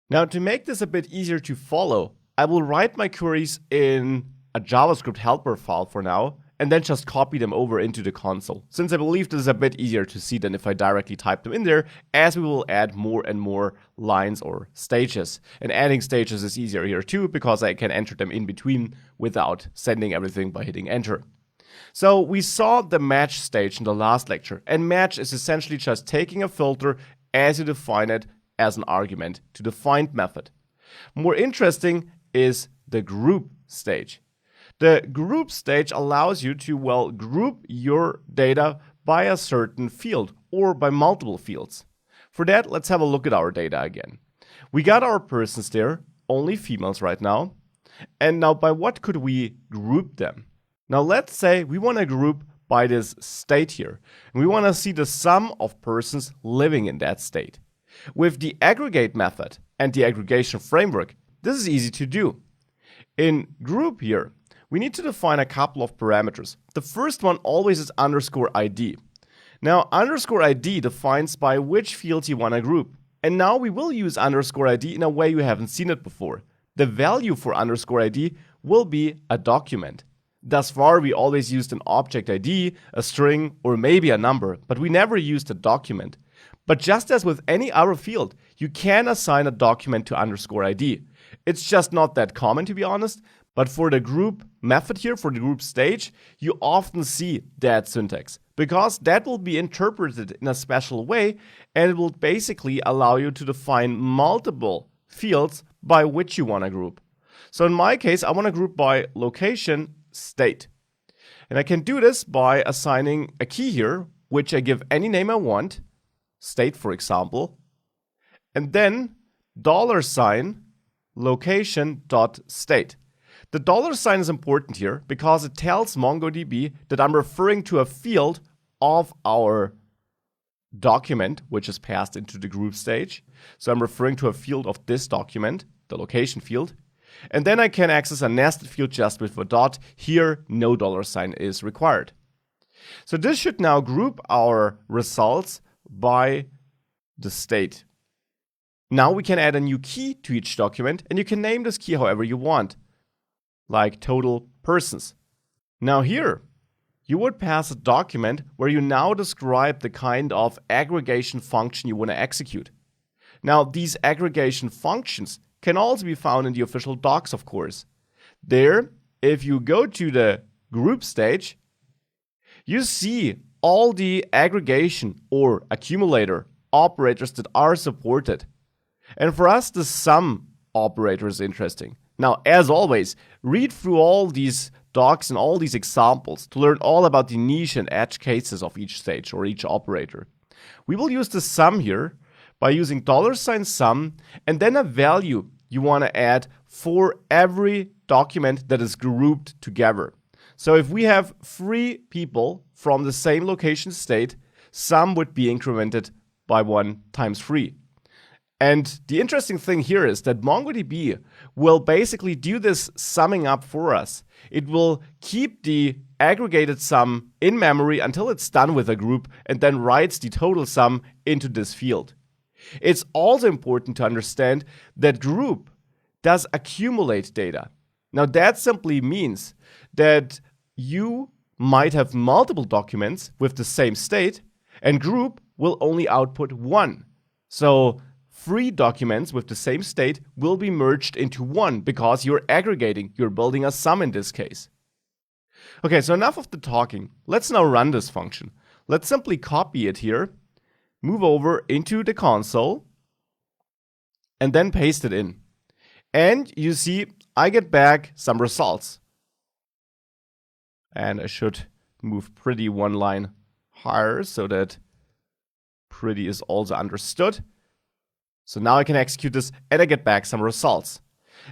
Now, to make this a bit easier to follow, I will write my queries in a JavaScript helper file for now, and then just copy them over into the console, since I believe this is a bit easier to see than if I directly type them in there, as we will add more and more lines or stages. And adding stages is easier here too, because I can enter them in between without sending everything by hitting enter. So we saw the match stage in the last lecture, and match is essentially just taking a filter as you define it as an argument to the find method. More interesting is the group stage. The group stage allows you to, well, group your data by a certain field or by multiple fields. For that, let's have a look at our data again. We got our persons there, only females right now. And now by what could we group them? Now let's say we want to group by this state here. And we want to see the sum of persons living in that state. With the aggregate method and the aggregation framework, this is easy to do. In group here, we need to define a couple of parameters. The first one always is _ID. Now, _ID defines by which fields you want to group. And now we will use _ID in a way you haven't seen it before. The value for _ID will be a document. Thus far, we always used an object ID, a string, or maybe a number, but we never used a document. But just as with any other field, you can assign a document to _ID. It's just not that common, to be honest, but for the group method here, for the group stage, you often see that syntax, because that will be interpreted in a special way, and it will basically allow you to define multiple fields by which you want to group. So in my case, I want to group by location, state. And I can do this by assigning a key here, which I give any name I want, state for example, and then $location.state. The $sign is important here because it tells MongoDB that I'm referring to a field of our document, which is passed into the group stage. So I'm referring to a field of this document, the location field. And then I can access a nested field just with a dot. Here, no $sign is required. So this should now group our results by the state. Now we can add a new key to each document, and you can name this key however you want, like total persons. Now here, you would pass a document where you now describe the kind of aggregation function you want to execute. Now these aggregation functions can also be found in the official docs, of course. There, if you go to the group stage, you see all the aggregation or accumulator operators that are supported. And for us, the sum operator is interesting. Now, as always, read through all these docs and all these examples to learn all about the niche and edge cases of each stage or each operator. We will use the sum here by using $sum and then a value you want to add for every document that is grouped together. So if we have 3 people from the same location state, sum would be incremented by 1 times 3. And the interesting thing here is that MongoDB will basically do this summing up for us. It will keep the aggregated sum in memory until it's done with a group and then writes the total sum into this field. It's also important to understand that group does accumulate data. Now that simply means that you might have multiple documents with the same state, and group will only output 1. So 3 documents with the same state will be merged into 1 because you're aggregating, you're building a sum in this case. Okay, so enough of the talking. Let's now run this function. Let's simply copy it here, move over into the console, and then paste it in. And you see, I get back some results. And I should move pretty 1 line higher so that pretty is also understood. So now I can execute this and I get back some results.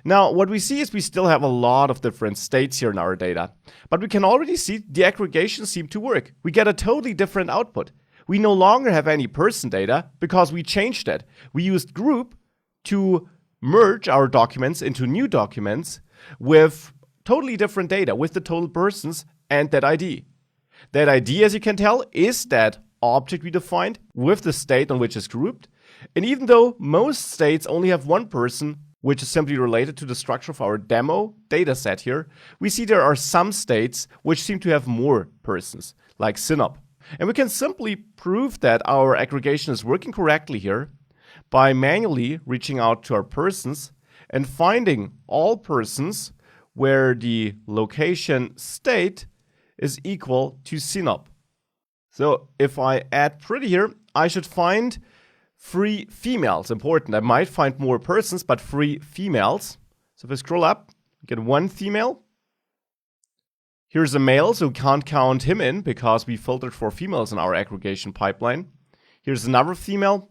Now, what we see is we still have a lot of different states here in our data, but we can already see the aggregation seemed to work. We get a totally different output. We no longer have any person data because we changed it. We used group to merge our documents into new documents with totally different data, with the total persons and that ID. That ID, as you can tell, is that object we defined with the state on which it's grouped. And even though most states only have one person, which is simply related to the structure of our demo data set here, we see there are some states which seem to have more persons, like Synop. And we can simply prove that our aggregation is working correctly here by manually reaching out to our persons and finding all persons where the location state is equal to Synop. So if I add pretty here, I should find 3 females. Important. I might find more persons, but 3 females. So if I scroll up, get 1 female. Here's a male, so we can't count him in because we filtered for females in our aggregation pipeline. Here's another female.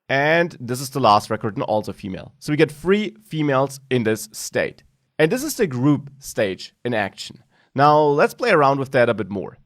And this is the last record, and also female. So we get 3 females in this state. And this is the group stage in action. Now let's play around with that a bit more.